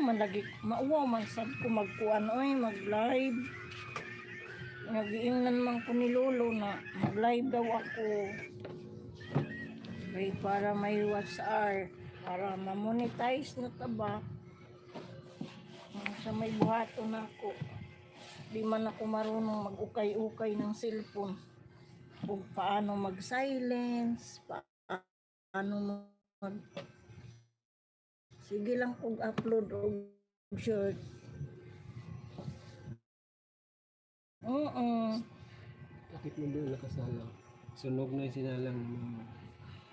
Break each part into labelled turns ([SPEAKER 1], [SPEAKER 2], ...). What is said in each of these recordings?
[SPEAKER 1] man lagi, mauwa man sad ko magkuan oy, mag-live. Nagiingnan man ko ni Lolo na mag-live daw ako. Kay para may watch hour, para ma-monetize na taba. Sa may buhato na ako. Di man ako marunong mag-ukay-ukay ng cellphone. Kung paano mag-silence, paano mag... Sige lang kung upload o short.
[SPEAKER 2] Bakit mo doon nakasalang? Sunog na yung sinalang mo.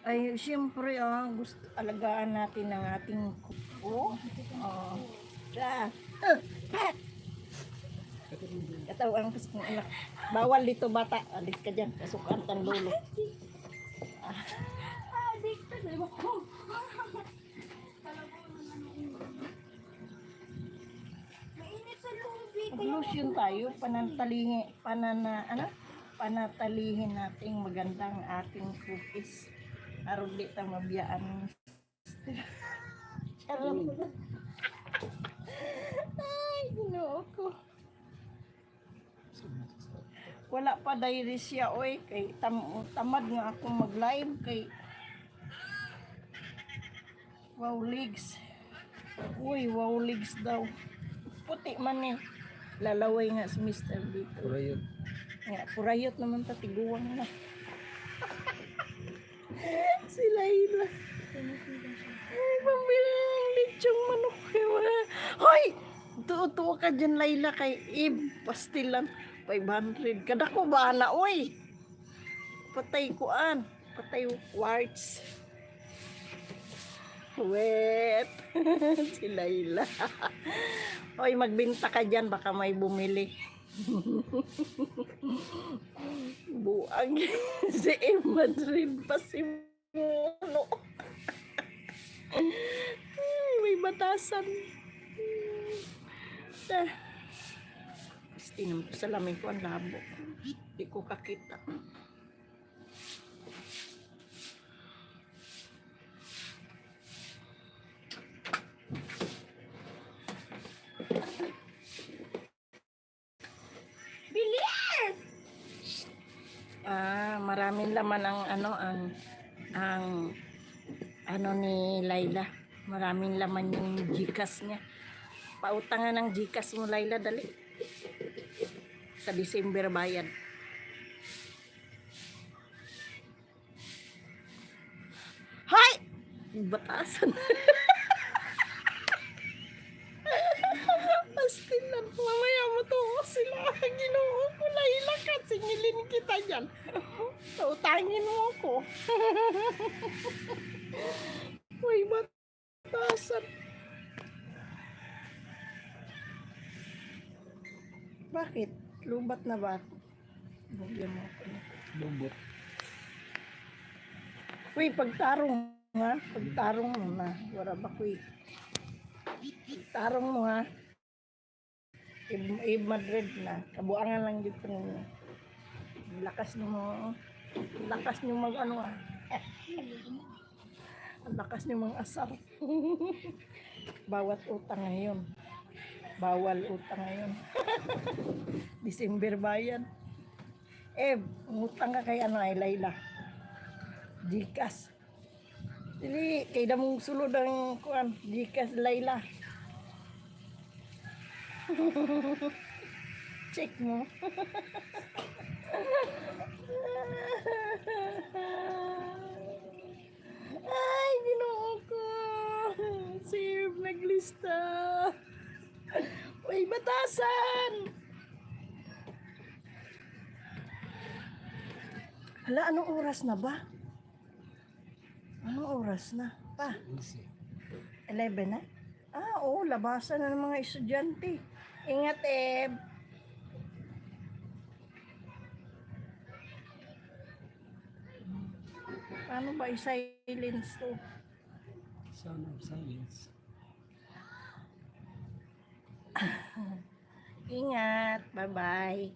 [SPEAKER 1] Ay, siyempre, gusto alagaan natin ang ating kuko. Katawan ko sa anak. Bawal dito bata. Alis ka dyan. Kasukan tang lolo. Lotion tayo, panatalihin nating magandang ating cookies. Aron di ta mabiyaan. Charot. Ay, ginoo ko. Wala pa diary siya, oy. Kay tamad nga ako mag-live kay wow legs. Uy, wow legs daw. Puti man eh. Lalaway nga si Mr. dito.
[SPEAKER 2] Purayot.
[SPEAKER 1] Nga, purayot naman ta, tiguan na. Si Layla. Ay, pambili ng lechong manok. Hoy! Tuo-tuo ka dyan, Layla, kay Ib. Pastilan. 500. Kada ko ba na, oy? Patay kuan. Patay quartz. Wet. Si Layla. Hoy, magbinta ka dyan, baka may bumili. Buang. Si Madrid pa si Mono. Ay, may batasan. Tinam sa lamin ko ang labo. Di ko kakita. Bilis! Maraming laman ang ano ni Layla. Maraming laman yung Gcash niya. Pautangan ng Gcash mo, Layla, dali. Sa December bayad. Hay! Batasan. Pastilan. Mamaya mo to sila. Ginoo ko, Layla, ka. Singilin kita dyan. Utangin mo ako. Uy, batasan. Bakit? Lubat na ba? Bugyan mo ako.
[SPEAKER 2] Bubot.
[SPEAKER 1] Uy, pagtarong ha? Pagtarong mo na. Wala ba kuy? Pagtarong mo ha? Madrid na. Kabuangan lang dito ninyo. Lakas nyo mo. Lakas nyo mag ano ha? Ang lakas nyo mga asar. Bawat utang ngayon. Bawal utang ngayon. December bayad. Utang ka kay ano ay Layla. Gcash. Dili, kay damong sulod ang kuan. Gcash Layla. Check mo. Ay, ginoo ko. Save, naglista. Uy, batasan! Hala, anong oras na ba? Anong oras na? Pa? 11 na? Oo, labasan na ng mga estudyante. Ingat, Eb. Paano ba i-silence to?
[SPEAKER 2] Sound of silence.
[SPEAKER 1] Ingat. Bye-bye.